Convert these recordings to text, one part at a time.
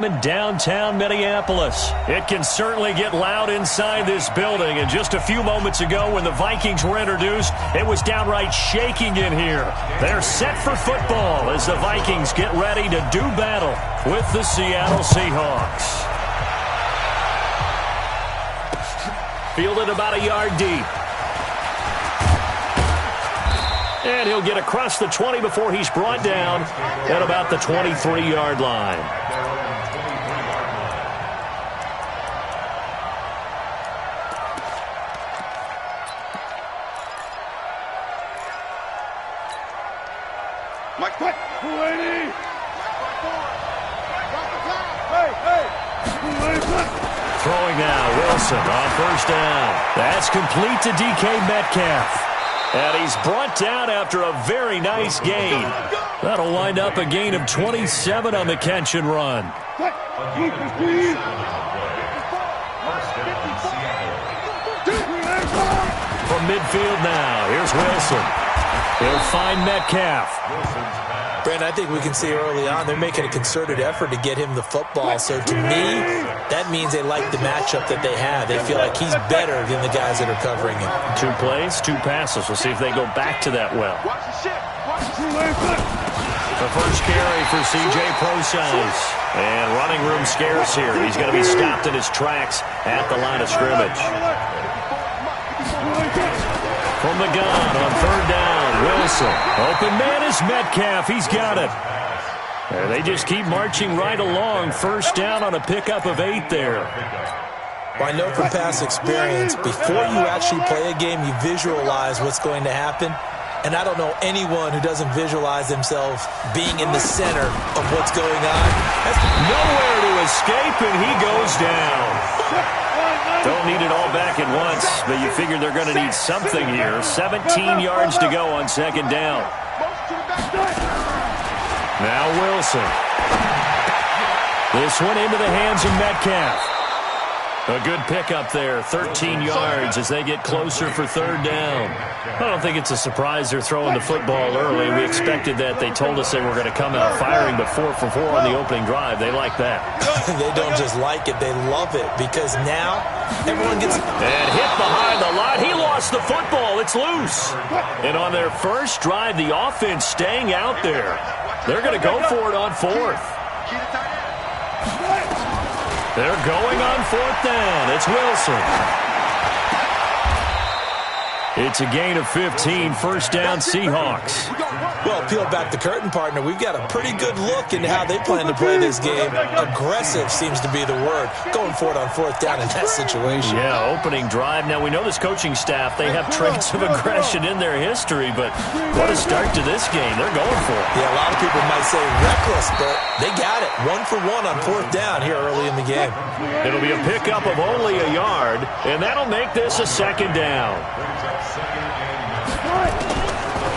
In downtown Minneapolis. It can certainly get loud inside this building. And just a few moments ago when the Vikings were introduced, it was downright shaking in here. They're set for football as the Vikings get ready to do battle with the Seattle Seahawks. Fielded about a yard deep. And he'll get across the 20 before he's brought down at about the 23-yard line. Throwing now, Wilson on first down. That's complete to DK Metcalf. And he's brought down after a very nice gain. That'll wind up a gain of 27 on the catch and run. From midfield now, here's Wilson. He'll find Metcalf. Brent, I think we can see early on they're making a concerted effort to get him the football. So to me, that means they like the matchup that they have. They feel like he's better than the guys that are covering him. 2 plays, 2 passes. We'll see if they go back to that well. The first carry for C.J. Prosise. And running room scarce here. He's going to be stopped in his tracks at the line of scrimmage. From the gun on third down, Wilson. Open man is Metcalf. He's got it. And they just keep marching right along. First down on a pickup of 8 there. Well, I know from past experience, before you actually play a game, you visualize what's going to happen. And I don't know anyone who doesn't visualize themselves being in the center of what's going on. That's nowhere to escape, and he goes down. Don't need it all back at once, but you figure they're going to need something here. 17 yards to go on second down. Now Wilson. This one into the hands of Metcalf. A good pickup there, 13 yards as they get closer for third down. I don't think it's a surprise they're throwing the football early. We expected that. They told us they were going to come out firing, but 4 for 4 on the opening drive. They like that. They don't just like it, they love it, because now everyone gets... And hit behind the line. He lost the football. It's loose. And on their first drive, the offense staying out there. They're going to go for it on 4th. They're going on 4th down. It's Wilson. It's a gain of 15. First down, Seahawks. Well, peel back the curtain, partner. We've got a pretty good look into how they plan to play this game. Aggressive seems to be the word. Going for it on 4th down in that situation. Yeah, opening drive. Now, we know this coaching staff, they have traits of aggression in their history, but what a start to this game. They're going for it. Yeah, a lot of people might say reckless, but they got it. 1 for 1 on 4th down here early in the game. It'll be a pickup of only a yard, and that'll make this a second down.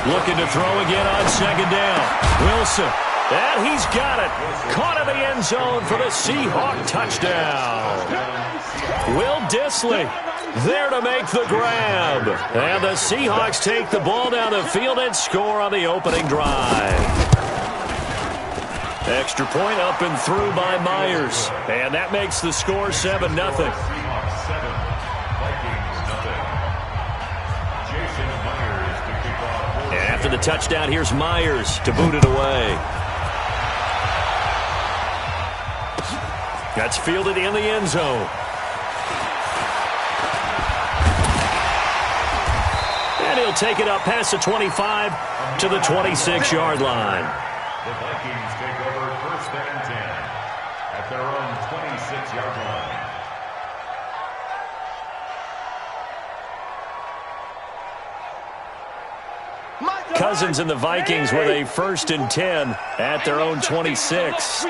Looking to throw again on second down. Wilson. And he's got it. Caught in the end zone for the Seahawk touchdown. Will Dissly there to make the grab. And the Seahawks take the ball down the field and score on the opening drive. Extra point up and through by Myers. And that makes the score 7-0. After the touchdown, here's Myers to boot it away. That's fielded in the end zone. And he'll take it up past the 25 to the 26-yard line. The Vikings take over 1st and 10 at their own 26-yard line. Cousins and the Vikings with a 1st and 10 at their own 26.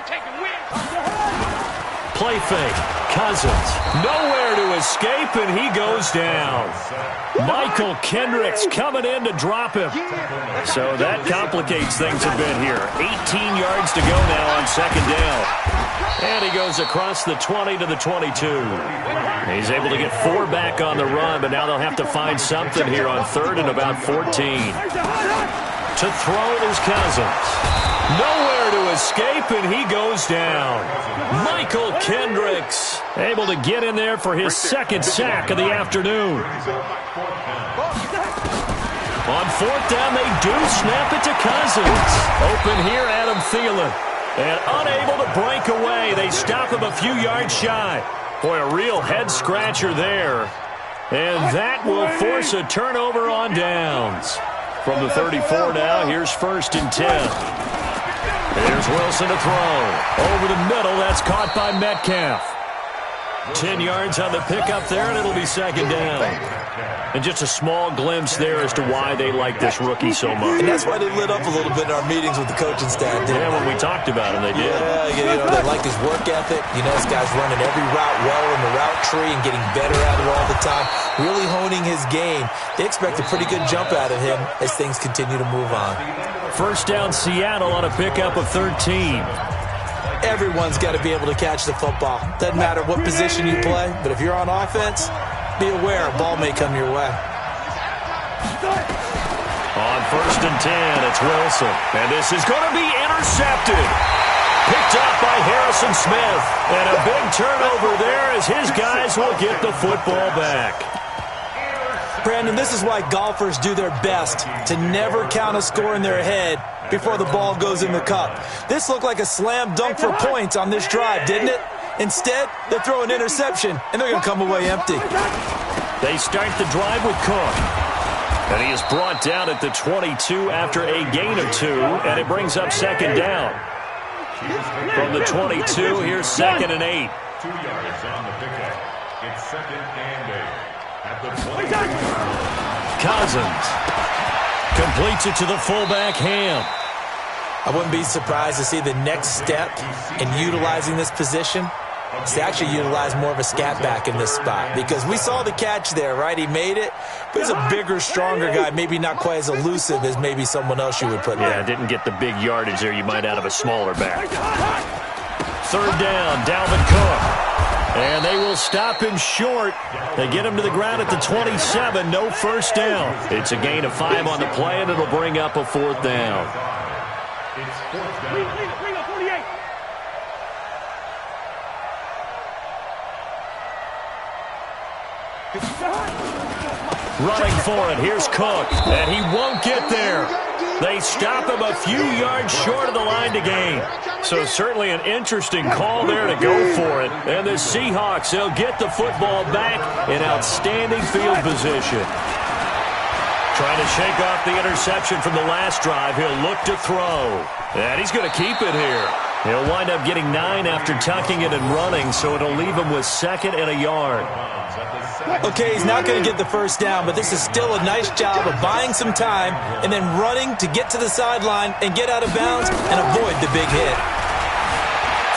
Play fake. Cousins. Nowhere to escape, and he goes down. Michael Kendricks coming in to drop him. So that complicates things a bit here. 18 yards to go now on second down. And he goes across the 20 to the 22. He's able to get 4 back on the run, but now they'll have to find something here on 3rd and about 14. To throw is Cousins. Nowhere to escape, and he goes down. Michael Kendricks able to get in there for his second sack of the afternoon. On fourth down, they do snap it to Cousins. Open here, Adam Thielen. And unable to break away. They stop him a few yards shy. Boy, a real head-scratcher there. And that will force a turnover on downs. From the 34 now, here's 1st and 10. Here's Wilson to throw. Over the middle, that's caught by Metcalf. 10 yards on the pickup there, and it'll be 2nd down. And just a small glimpse there as to why they like this rookie so much. And that's why they lit up a little bit in our meetings with the coaching staff. Yeah, when we talked about him, they did. Yeah, they like his work ethic. This guy's running every route well in the route tree and getting better at it all the time. Really honing his game. They expect a pretty good jump out of him as things continue to move on. 1st down, Seattle on a pickup of 13. Everyone's got to be able to catch the football. Doesn't matter what position you play, but if you're on offense, be aware a ball may come your way. On 1st and 10, it's Wilson. And this is going to be intercepted. Picked up by Harrison Smith. And a big turnover there as his guys will get the football back. Brandon, this is why golfers do their best to never count a score in their head before the ball goes in the cup. This looked like a slam dunk for points on this drive, didn't it? Instead, they throw an interception, and they're going to come away empty. They start the drive with Cook. And he is brought down at the 22 after a gain of 2, and it brings up 2nd down. From the 22, here's 2nd and 8. 2 yards on the pickup. It's 2nd and 8. At the 20. Cousins completes it to the fullback, Ham. I wouldn't be surprised to see the next step in utilizing this position is to actually utilize more of a scat back in this spot, because we saw the catch there, right? He made it, but he's a bigger, stronger guy, maybe not quite as elusive as maybe someone else you would put there. Yeah, didn't get the big yardage there you might out of a smaller back. 3rd down, Dalvin Cook. And they will stop him short. They get him to the ground at the 27, no 1st down. It's a gain of 5 on the play, and it'll bring up a 4th down. It's 4th down. Bring up 48. Running for it, here's Cook, and he won't get there. They stop him a few yards short of the line to gain. So certainly an interesting call there to go for it. And the Seahawks, they'll get the football back in outstanding field position. Trying to shake off the interception from the last drive. He'll look to throw. And he's going to keep it here. He'll wind up getting 9 after tucking it and running, so it'll leave him with 2nd and a yard. Okay, he's not going to get the 1st down, but this is still a nice job of buying some time and then running to get to the sideline and get out of bounds and avoid the big hit.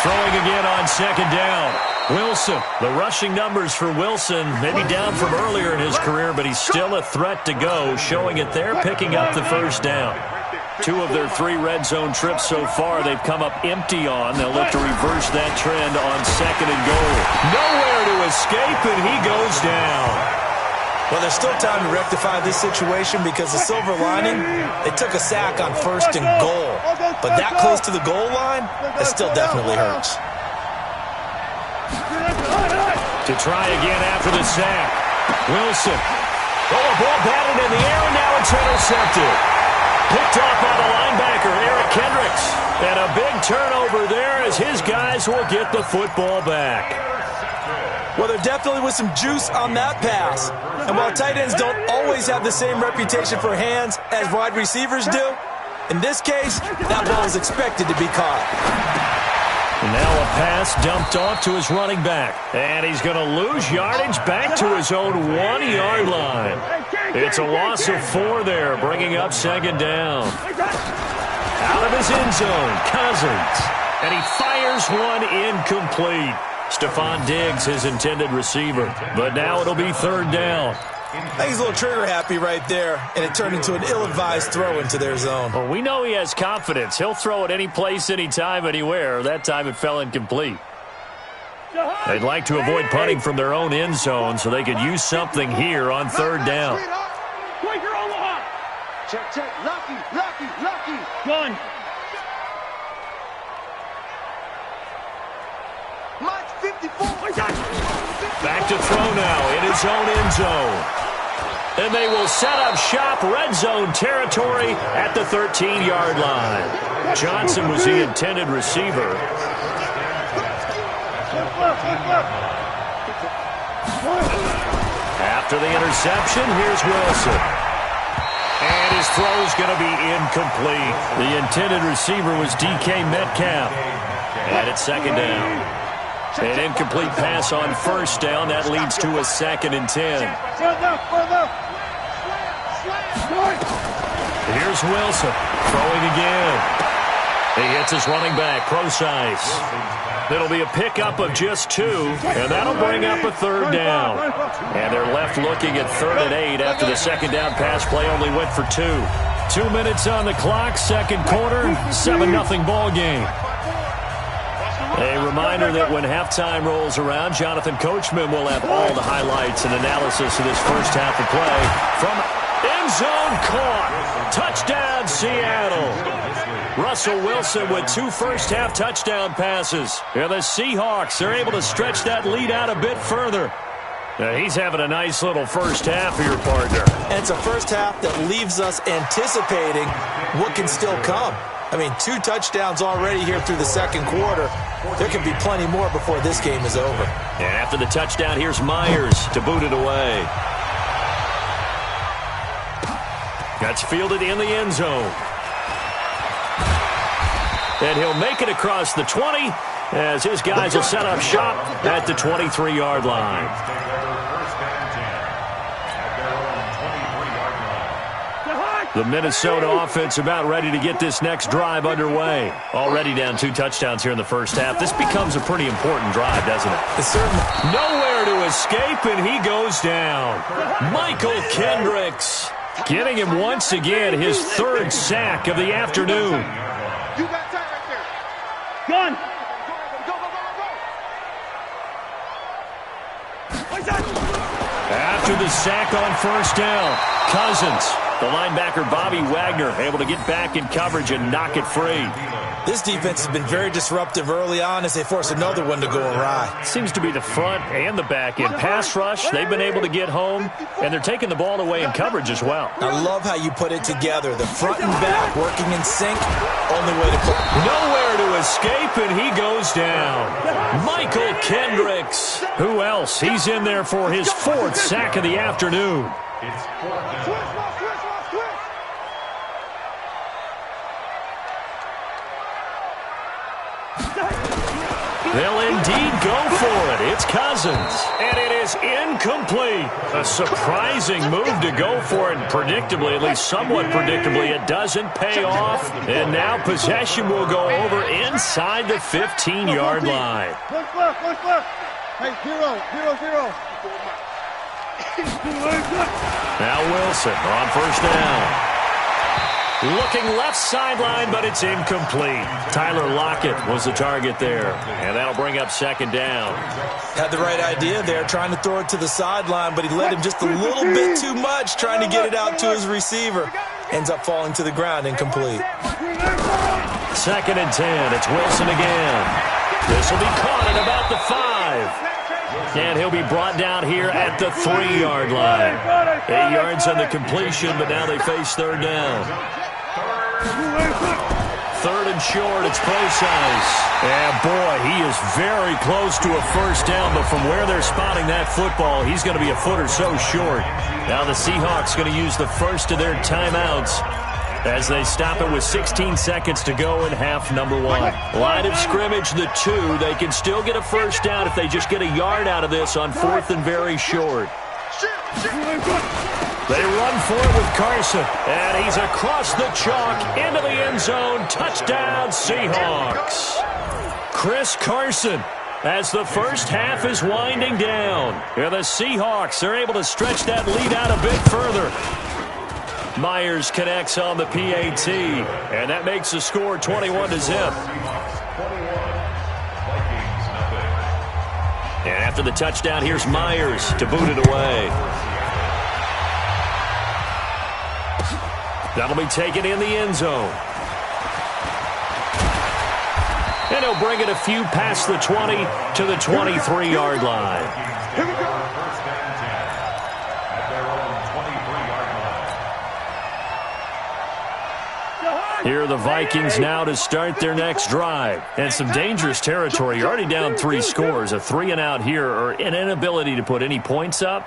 Throwing again on 2nd down. Wilson, the rushing numbers for Wilson, maybe down from earlier in his career, but he's still a threat to go, showing it there, picking up the 1st down. 2 of their 3 red zone trips so far they've come up empty on. They'll look to reverse that trend on 2nd and goal. Nowhere to escape, and he goes down. Well, there's still time to rectify this situation because the silver lining, they took a sack on 1st and goal. But that close to the goal line, that still definitely hurts. To try again after the sack. Wilson. Oh, a ball batted in the air, and now it's intercepted. Picked off by the linebacker, Eric Kendricks. And a big turnover there as his guys will get the football back. Well, there definitely was some juice on that pass. And while tight ends don't always have the same reputation for hands as wide receivers do, in this case, that ball is expected to be caught. And now a pass dumped off to his running back. And he's going to lose yardage back to his own 1-yard line. It's a loss of 4 there, bringing up 2nd down. Out of his end zone, Cousins. And he fires one incomplete. Stephon Diggs, his intended receiver. But now it'll be 3rd down. I think he's a little trigger happy right there, and it turned into an ill-advised throw into their zone. Well, we know he has confidence. He'll throw it any place, anytime, anywhere. That time it fell incomplete. They'd like to avoid punting from their own end zone so they could use something here on 3rd down. Check, check. Lucky. Gun. Back to throw now in his own end zone. And they will set up shop, red zone territory at the 13-yard line. Johnson was the intended receiver. After the interception, here's Wilson. And his throw's going to be incomplete. The intended receiver was DK Metcalf. And it's second down. An incomplete pass on first down. That leads to a 2nd and 10. Here's Wilson throwing again. He hits his running back, Procise. It'll be a pickup of just 2, and that'll bring up a 3rd down. And they're left looking at 3rd and 8 after the second down pass play only went for 2. 2 minutes on the clock, second quarter, 7-0 ball game. A reminder that when halftime rolls around, Jonathan Coachman will have all the highlights and analysis of this first half of play. From end zone caught. Touchdown, Seattle. Russell Wilson with 2 first-half touchdown passes. And the Seahawks are able to stretch that lead out a bit further. He's having a nice little first half here, partner. And it's a first half that leaves us anticipating what can still come. I mean, 2 touchdowns already here through the second quarter. There can be plenty more before this game is over. And after the touchdown, here's Myers to boot it away. That's fielded in the end zone. And he'll make it across the 20 as his guys will set up shop at the 23-yard line. The Minnesota offense about ready to get this next drive underway. Already down 2 touchdowns here in the first half. This becomes a pretty important drive, doesn't it? It's certainly. Nowhere to escape, and he goes down. Michael Kendricks getting him once again his 3rd sack of the afternoon. You got time right there. Gun. Go. After the sack on first down, Cousins. The linebacker, Bobby Wagner, able to get back in coverage and knock it free. This defense has been very disruptive early on as they force another one to go awry. Seems to be the front and the back end. Pass rush, they've been able to get home, and they're taking the ball away in coverage as well. I love how you put it together. The front and back working in sync, only way to put it. Nowhere to escape, and he goes down. Michael Kendricks. Who else? He's in there for his 4th sack of the afternoon. It's 4th down. They'll indeed go for it. It's Cousins. And it is incomplete. A surprising move to go for it. Predictably, at least somewhat predictably, it doesn't pay off. And now possession will go over inside the 15-yard line. Push left. Hey, 0. Now Wilson on first down. Looking left sideline, but it's incomplete. Tyler Lockett was the target there, and that'll bring up second down. Had the right idea there, trying to throw it to the sideline, but he led him just a little bit too much, trying to get it out to his receiver. Ends up falling to the ground, incomplete. Second and 10. It's Wilson again. This will be caught at about the 5. And he'll be brought down here at the 3-yard line. 8 yards on the completion, but now they face third down. 3rd and short, it's Procise. And boy, he is very close to a first down, but from where they're spotting that football, he's going to be a foot or so short. Now the Seahawks going to use the first of their timeouts as they stop it with 16 seconds to go in half number 1. Line of scrimmage, the 2. They can still get a first down if they just get a yard out of this on 4th and very short. They run for it with Carson, and he's across the chalk into the end zone. Touchdown, Seahawks. Chris Carson, as the first half is winding down. And the Seahawks are able to stretch that lead out a bit further. Myers connects on the PAT, and that makes the score 21-0. And after the touchdown, here's Myers to boot it away. That'll be taken in the end zone. And he'll bring it a few past the 20 to the 23-yard line. Here we go. First and 10 at their own 23-yard line. Here are the Vikings now to start their next drive. And some dangerous territory. You're already down 3 scores. A 3-and-out here, or an inability to put any points up.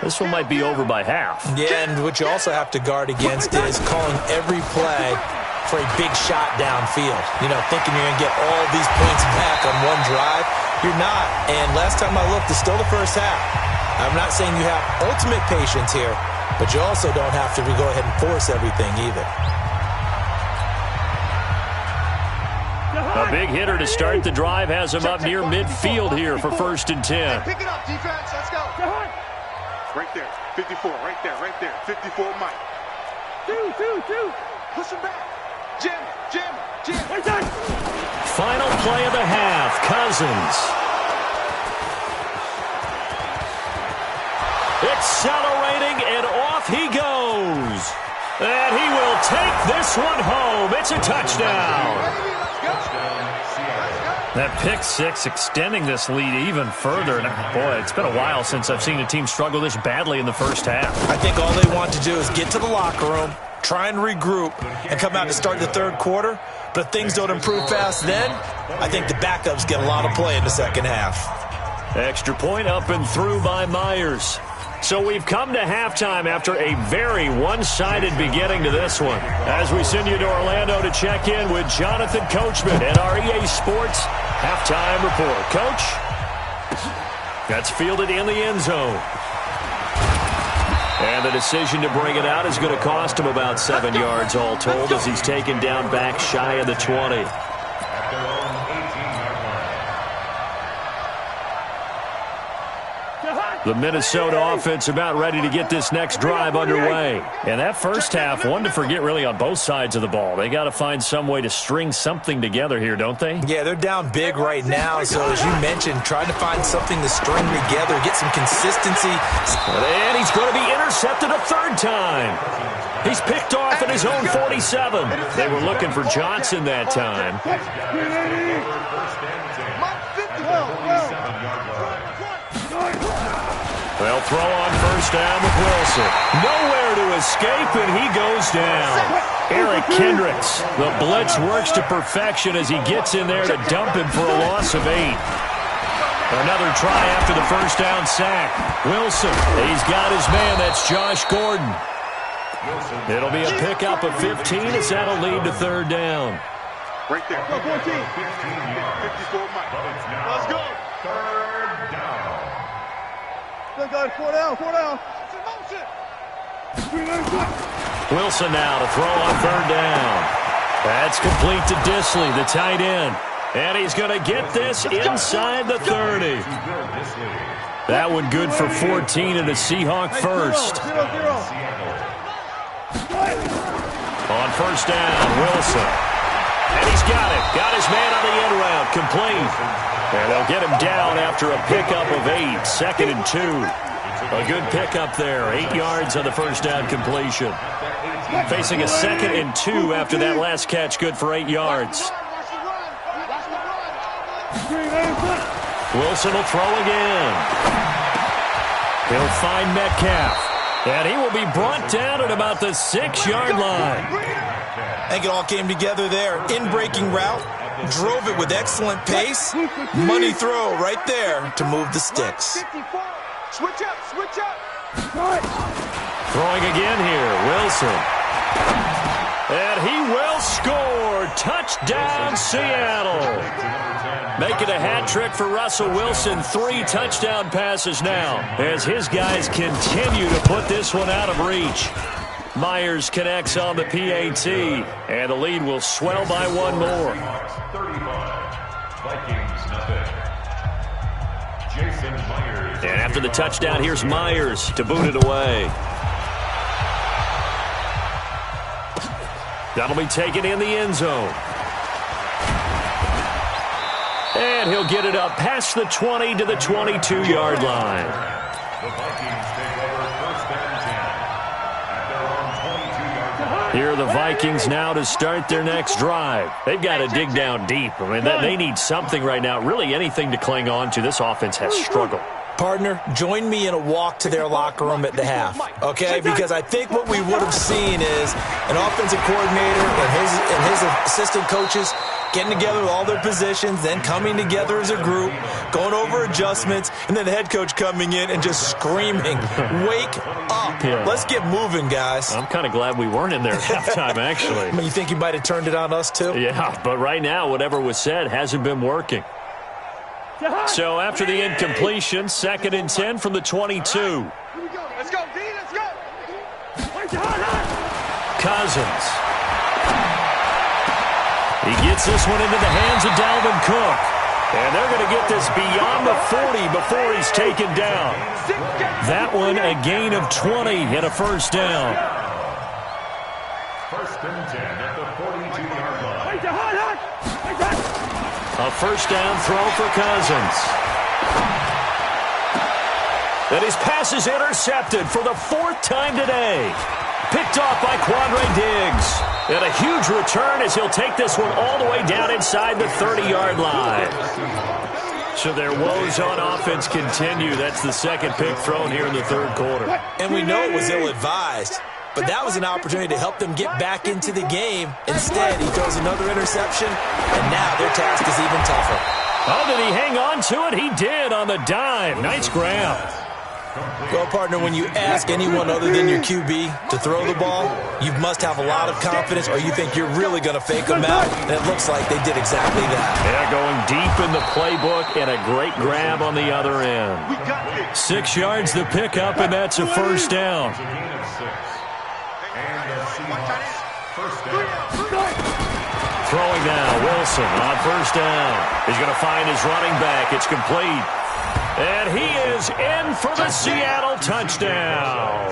This one might be over by half. Yeah, and what you also have to guard against is calling every play for a big shot downfield. You know, thinking you're going to get all these points back on one drive. You're not. And last time I looked, it's still the first half. I'm not saying you have ultimate patience here, but you also don't have to go ahead and force everything either. A big hitter to start the drive has him up near midfield here for 1st and 10. Pick it up, defense. Let's go. Right there. 54. Right there. Right there. 54, Mike. Two. Push him back. Jam. Right there. Final play of the half. Cousins. Accelerating, and off he goes. And he will take this one home. It's a touchdown. That pick six extending this lead even further. And boy, it's been a while since I've seen a team struggle this badly in the first half. I think all they want to do is get to the locker room, try and regroup, and come out to start the third quarter. But if things don't improve fast then, I think the backups get a lot of play in the second half. Extra point up and through by Myers. So we've come to halftime after a very one-sided beginning to this one. As we send you to Orlando to check in with Jonathan Coachman at our EA Sports Halftime Report. Coach, that's fielded in the end zone. And the decision to bring it out is going to cost him about 7 yards all told as he's taken down back shy of the 20. The Minnesota offense about ready to get this next drive underway. And that first half, one to forget really on both sides of the ball. They got to find some way to string something together here, don't they? Yeah, they're down big right now. So as you mentioned, trying to find something to string together, get some consistency. And he's going to be intercepted a third time. He's picked off at his own 47. They were looking for Johnson that time. They'll throw on first down with Wilson. Nowhere to escape, and he goes down. Eric Kendricks. The blitz works to perfection as he gets in there to dump him for a loss of 8. Another try after the first down sack. Wilson, he's got his man. That's Josh Gordon. It'll be a pickup of 15 as that'll lead to third down. Right there. 14. 54 Mike. Let's go. Third down. Let's go. 4 down. Wilson now to throw on third down. That's complete to Disley, the tight end. And he's going to get this inside the 30. That one good for 14 and a Seahawk first. On first down, Wilson. And he's got it. Got his man on the end route. Complete. And they'll get him down after a pickup of 8. 2nd and 2. A good pickup there. 8 yards on the first down completion. Facing a 2nd and 2 after that last catch. Good for 8 yards. Wilson will throw again. He'll find Metcalf. And he will be brought down at about the 6-yard line. I think it all came together there. In-breaking route. Drove it with excellent pace. Money throw right there to move the sticks. Switch up. Throwing again here, Wilson. And he will score. Touchdown, Seattle. Making a hat trick for Russell Wilson. 3 touchdown passes now as his guys continue to put this one out of reach. Myers connects on the PAT, and the lead will swell by 1 more. 35. Vikings nothing. Jason Myers. And after the touchdown, here's Myers to boot it away. That'll be taken in the end zone. And he'll get it up past the 20 to the 22-yard line. The Vikings take over first and 10 at their own 22-yard line. Here are the Vikings now to start their next drive. They've got to dig down deep. I mean, they need something right now, really anything to cling on to. This offense has struggled. Partner, join me in a walk to their locker room at the half, okay? Because I think what we would have seen is an offensive coordinator and his assistant coaches getting together with all their positions, then coming together as a group, going over adjustments, and then the head coach coming in and just screaming, wake up. Yeah. Let's get moving, guys. I'm kind of glad we weren't in there at halftime, actually. I mean, you think you might have turned it on us, too? Yeah, but right now, whatever was said hasn't been working. So after the incompletion, 2nd and 10 from the 22. Let's go, D, let's go. Cousins. He gets this one into the hands of Dalvin Cook. And they're going to get this beyond the 40 before he's taken down. That one a gain of 20 and a first down. 1st and 10 at the 42-yard line. A first down throw for Cousins. And his pass is intercepted for the 4th time today. Picked off by Quandre Diggs. And a huge return as he'll take this one all the way down inside the 30-yard line. So their woes on offense continue. That's the 2nd pick thrown here in the 3rd quarter. And we know it was ill-advised, but that was an opportunity to help them get back into the game. Instead, he throws another interception, and now their task is even tougher. Oh, did he hang on to it? He did on the dive. Nice grab. Well, partner, when you ask anyone other than your QB to throw the ball, you must have a lot of confidence, or you think you're really going to fake them out, and it looks like they did exactly that. Yeah, going deep in the playbook, and a great grab on the other end. 6 yards the pickup, and that's a first down. Throwing now, Wilson on first down. He's going to find his running back. It's complete. And he is in for the Seattle touchdown.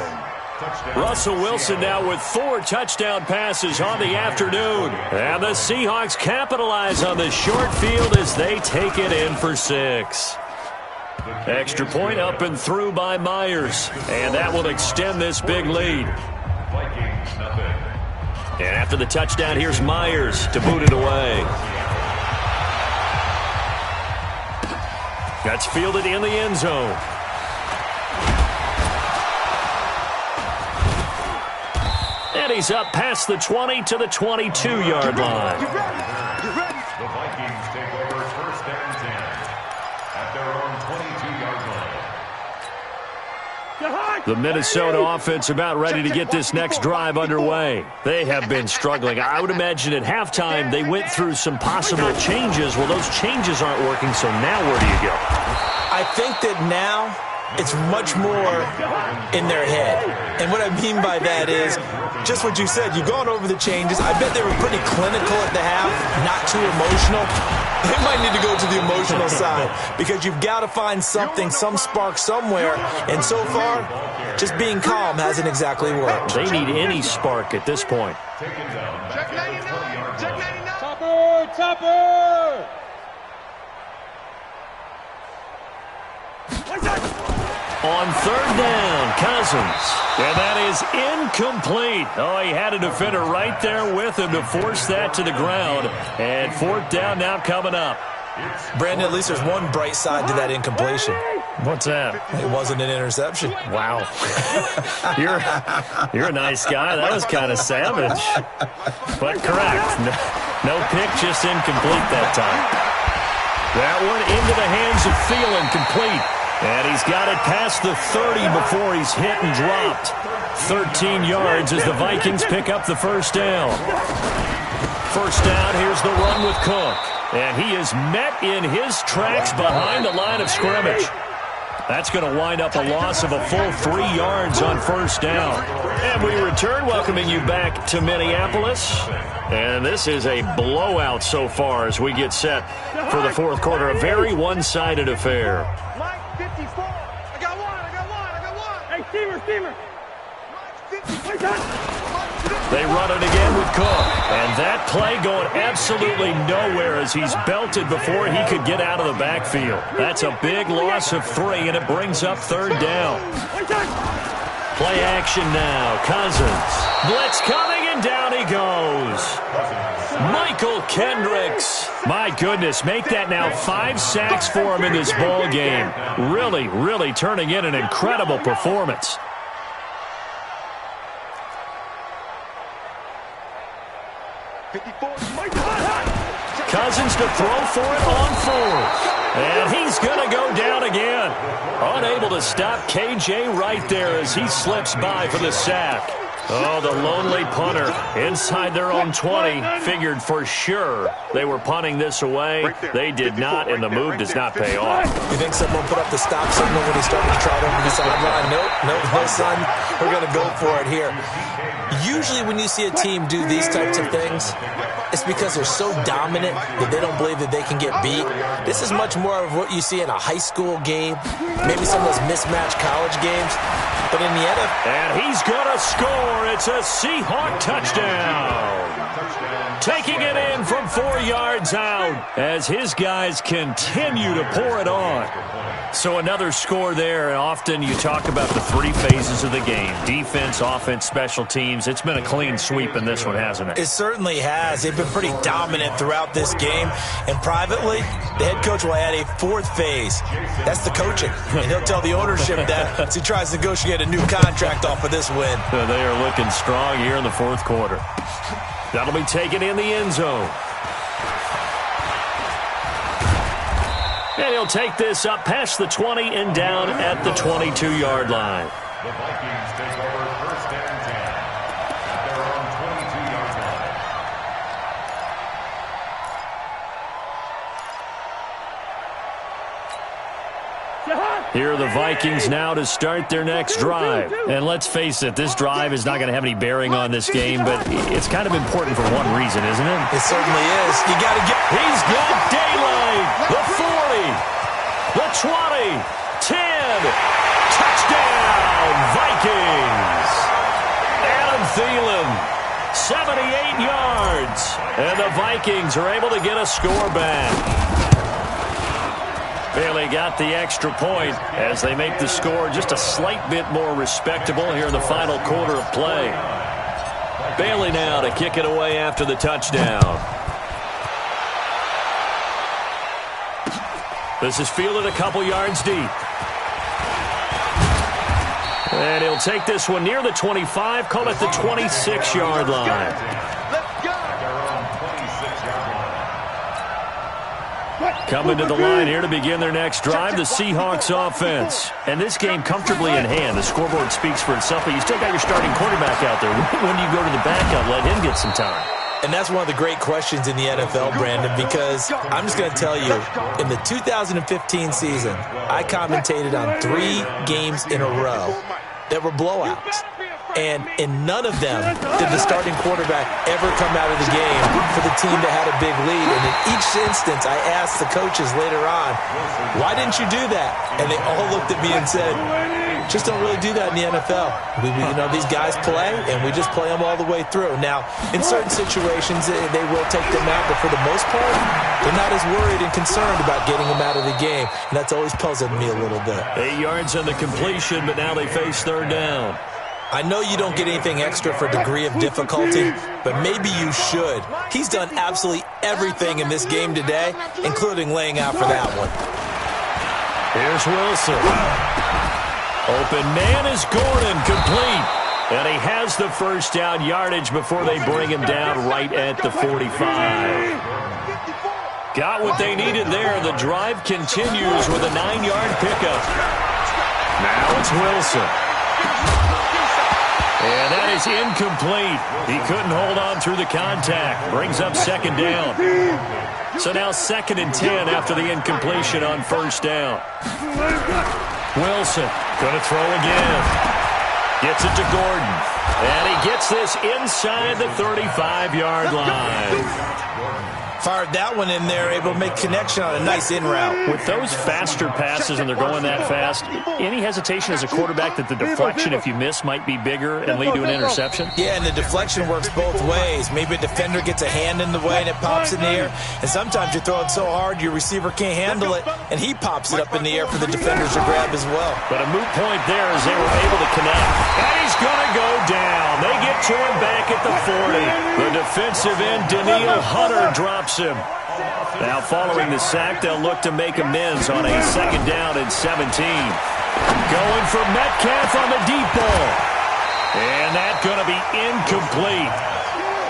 Russell Wilson now with 4 touchdown passes on the afternoon. And the Seahawks capitalize on the short field as they take it in for 6. Extra point up and through by Myers. And that will extend this big lead. And after the touchdown, here's Myers to boot it away. That's fielded in the end zone. And he's up past the 20 to the 22-yard line. The Vikings take over 1st and 10 at their own 22-yard line. The Minnesota offense about ready to get this next drive underway. They have been struggling. I would imagine at halftime they went through some possible changes. Well, those changes aren't working, so now where do you go? I think that now it's much more in their head. And what I mean by that is just what you said. You've gone over the changes. I bet they were pretty clinical at the half, not too emotional. They might need to go to the emotional side because you've got to find something, some spark somewhere. And so far, just being calm hasn't exactly worked. They need any spark at this point. Check 99. Check 99. Topper! On 3rd down, Cousins. And that is incomplete. Oh, he had a defender right there with him to force that to the ground. And 4th down now coming up. Brandon, at least there's one bright side to that incompletion. What's that? It wasn't an interception. Wow. You're a nice guy. That was kind of savage. But correct. No pick, just incomplete that time. That one into the hands of Thielen, complete. And he's got it past the 30 before he's hit and dropped. 13 yards as the Vikings pick up the first down. First down, here's the run with Cook. And he is met in his tracks behind the line of scrimmage. That's going to wind up a loss of a full 3 yards on first down. And we return, welcoming you back to Minneapolis. And this is a blowout so far as we get set for the 4th quarter. A very one-sided affair. Mike 54. I got one. Hey, steamer. They run it again with Cook. And that play going absolutely nowhere as he's belted before he could get out of the backfield. That's a big loss of 3, and it brings up 3rd down. Play action now. Cousins. Blitz coming, and and down he goes. Michael Kendricks. My goodness, make that now 5 sacks for him in this ball game. Really, really turning in an incredible performance. Cousins to throw for it on 4th. And he's going to go down again. Unable to stop KJ right there as he slips by for the sack. Oh, the lonely punter inside their own 20 figured for sure they were punting this away. They did not, and the move does not pay off. You think someone put up the stop signal when he started to trot over the sideline? Nope, no, son. We're going to go for it here. Usually when you see a team do these types of things, it's because they're so dominant that they don't believe that they can get beat. This is much more of what you see in a high school game, maybe some of those mismatched college games. But in the NFL... And he's going to score. It's a Seahawk touchdown. Taking it in from 4 yards out as his guys continue to pour it on. So another score there. Often you talk about the 3 phases of the game. Defense, offense, special teams. It's been a clean sweep in this one, hasn't it? It certainly has. They've been pretty dominant throughout this game. And privately, the head coach will add a 4th phase. That's the coaching. And he'll tell the ownership that as he tries to negotiate a new contract off of this win. They are looking strong here in the 4th quarter. That'll be taken in the end zone. And he'll take this up past the 20 and down at the 22-yard line. The Vikings take over 1st and 10 at their own 22-yard line. Here are the Vikings now to start their next drive. And let's face it, this drive is not going to have any bearing on this game, but it's kind of important for one reason, isn't it? It certainly is. You got to get... He's got daylight. The 40, the 20, 10. Touchdown, Vikings. Adam Thielen, 78 yards. And the Vikings are able to get a score back. Bailey got the extra point as they make the score just a slight bit more respectable here in the final quarter of play. Bailey now to kick it away after the touchdown. This is fielded a couple yards deep. And he'll take this one near the 25, call it the 26-yard line. Coming to the line here to begin their next drive, the Seahawks offense. And this game comfortably in hand. The scoreboard speaks for itself, but you still got your starting quarterback out there. When do you go to the backup, let him get some time? And that's one of the great questions in the NFL, Brandon, because I'm just going to tell you, in the 2015 season, I commentated on 3 games in a row that were blowouts. And in none of them did the starting quarterback ever come out of the game for the team that had a big lead. And in each instance, I asked the coaches later on, why didn't you do that? And they all looked at me and said, just don't really do that in the NFL. These guys play, and we just play them all the way through. Now, in certain situations, they will take them out, but for the most part, they're not as worried and concerned about getting them out of the game. And that's always puzzled me a little bit. 8 yards on the completion, but now they face 3rd down. I know you don't get anything extra for degree of difficulty, but maybe you should. He's done absolutely everything in this game today, including laying out for that one. Here's Wilson. Open man is Gordon, complete. And he has the first down yardage before they bring him down right at the 45. Got what they needed there. The drive continues with a 9-yard pickup. Now it's Wilson. And that is incomplete. He couldn't hold on through the contact. Brings up 2nd down. So now 2nd and 10 after the incompletion on 1st down. Wilson going to throw again. Gets it to Gordon. And he gets this inside the 35-yard line. Fired that one in there, able to make connection on a nice in route. With those faster passes and they're going that fast, any hesitation as a quarterback that the deflection, if you miss, might be bigger and lead to an interception? Yeah, and the deflection works both ways. Maybe a defender gets a hand in the way and it pops in the air. And sometimes you throw it so hard your receiver can't handle it, and he pops it up in the air for the defenders to grab as well. But a moot point there as they were able to connect. And he's going to go down. They get to him back at the 40. The defensive end, Daniil Hunter, drops him. Now following the sack, they'll look to make amends on a 2nd down and 17. Going for Metcalf on the deep ball. And that's going to be incomplete.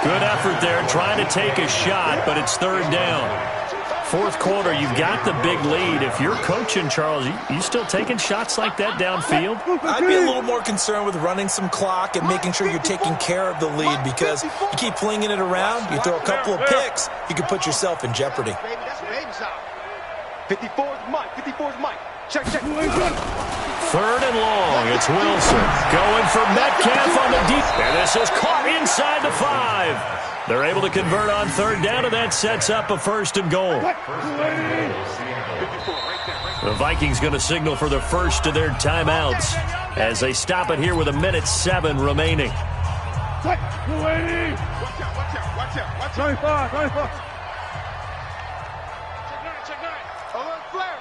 Good effort there trying to take a shot, but it's 3rd down. 4th quarter, you've got the big lead. If you're coaching, Charles, you still taking shots like that downfield? I'd be a little more concerned with running some clock and making sure you're taking care of the lead, because you keep flinging it around, you throw a couple of picks, you can put yourself in jeopardy. 54's Mike. 54's Mike. Check. 3rd and long. It's Wilson going for Metcalf on the deep. And this is caught inside the 5. They're able to convert on 3rd down, and that sets up a 1st and goal. The Vikings going to signal for the first of their timeouts as they stop it here with 1:07 remaining. Watch out. 25. Check 9. Alert flare.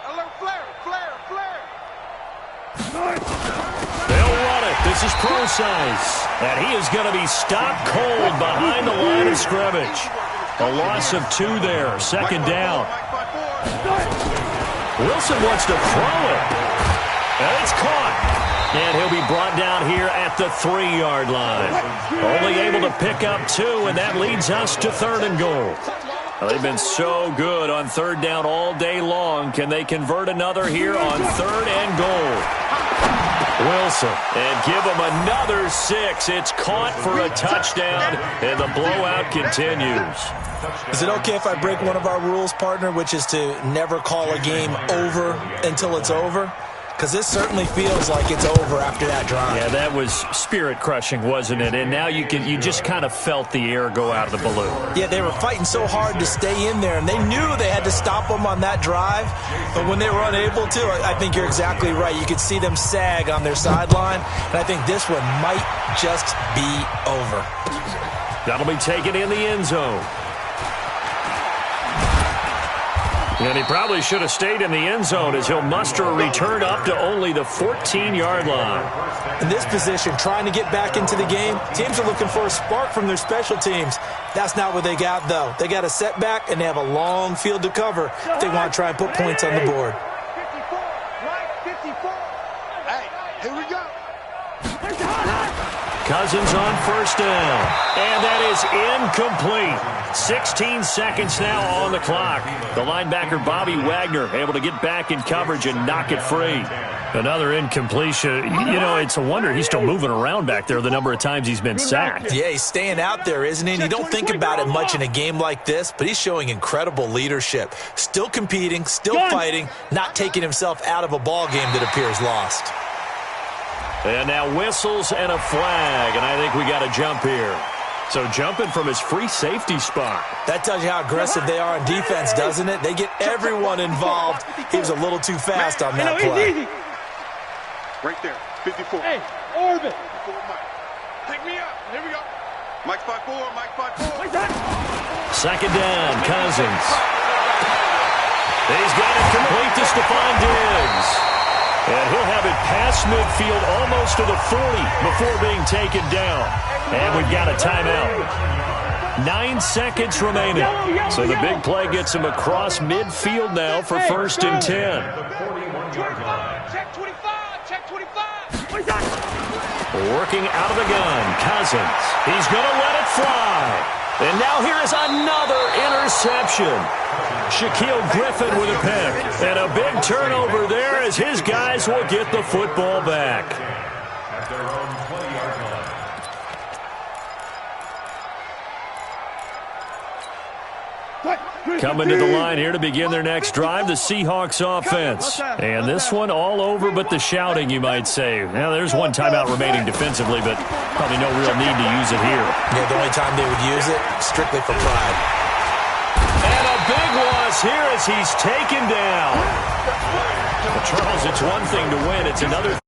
They'll run it. This is Procise. And he is going to be stopped cold behind the line of scrimmage. A loss of 2 there. 2nd down. Wilson wants to throw it. And it's caught. And he'll be brought down here at the 3-yard line. Only able to pick up 2, and that leads us to 3rd and goal. Well, they've been so good on 3rd down all day long. Can they convert another here on 3rd and goal? Wilson, and give him another 6. It's caught for a touchdown, and the blowout continues. Is it okay if I break one of our rules, partner, which is to never call a game over until it's over? Because this certainly feels like it's over after that drive. Yeah, that was spirit-crushing, wasn't it? And now you just kind of felt the air go out of the balloon. Yeah, they were fighting so hard to stay in there, and they knew they had to stop them on that drive. But when they were unable to, I think you're exactly right. You could see them sag on their sideline, and I think this one might just be over. That'll be taken in the end zone. And he probably should have stayed in the end zone as he'll muster a return up to only the 14-yard line. In this position, trying to get back into the game, teams are looking for a spark from their special teams. That's not what they got, though. They got a setback, and they have a long field to cover if they want to try and put points on the board. 54. Hey, here we go. Cousins on 1st down. And that is incomplete. 16 seconds now on the clock. The linebacker, Bobby Wagner, able to get back in coverage and knock it free. Another incompletion. You know, it's a wonder he's still moving around back there the number of times he's been sacked. Yeah, he's staying out there, isn't he? And you don't think about it much in a game like this, but he's showing incredible leadership. Still competing, still fighting, not taking himself out of a ball game that appears lost. And now whistles and a flag, and I think we got a jump here. So jumping from his free safety spot. That tells you how aggressive they are on defense, doesn't it? They get everyone involved. He was a little too fast on that play. Right there, 54. Hey, orbit. 54, Mike. Pick me up. Here we go. Mike 5-4, Mike 5-4. 2nd down, Cousins. He's got it complete to Stephon Diggs. And he'll have it past midfield almost to the 40 before being taken down. And we've got a timeout. 9 seconds remaining. So the big play gets him across midfield now for 1st and 10. Check 25. Check 25. Working out of the gun, Cousins. He's going to let it fly. And now here is another interception. Shaquille Griffin with a pick. And a big turnover there as his guys will get the football back. At their own 20-yard line. Coming to the line here to begin their next drive, the Seahawks offense. And this one all over but the shouting, you might say. Now, there's one timeout remaining defensively, but probably no real need to use it here. Yeah, the only time they would use it, strictly for pride. And big loss here as he's taken down. Well, Charles, it's one thing to win. It's another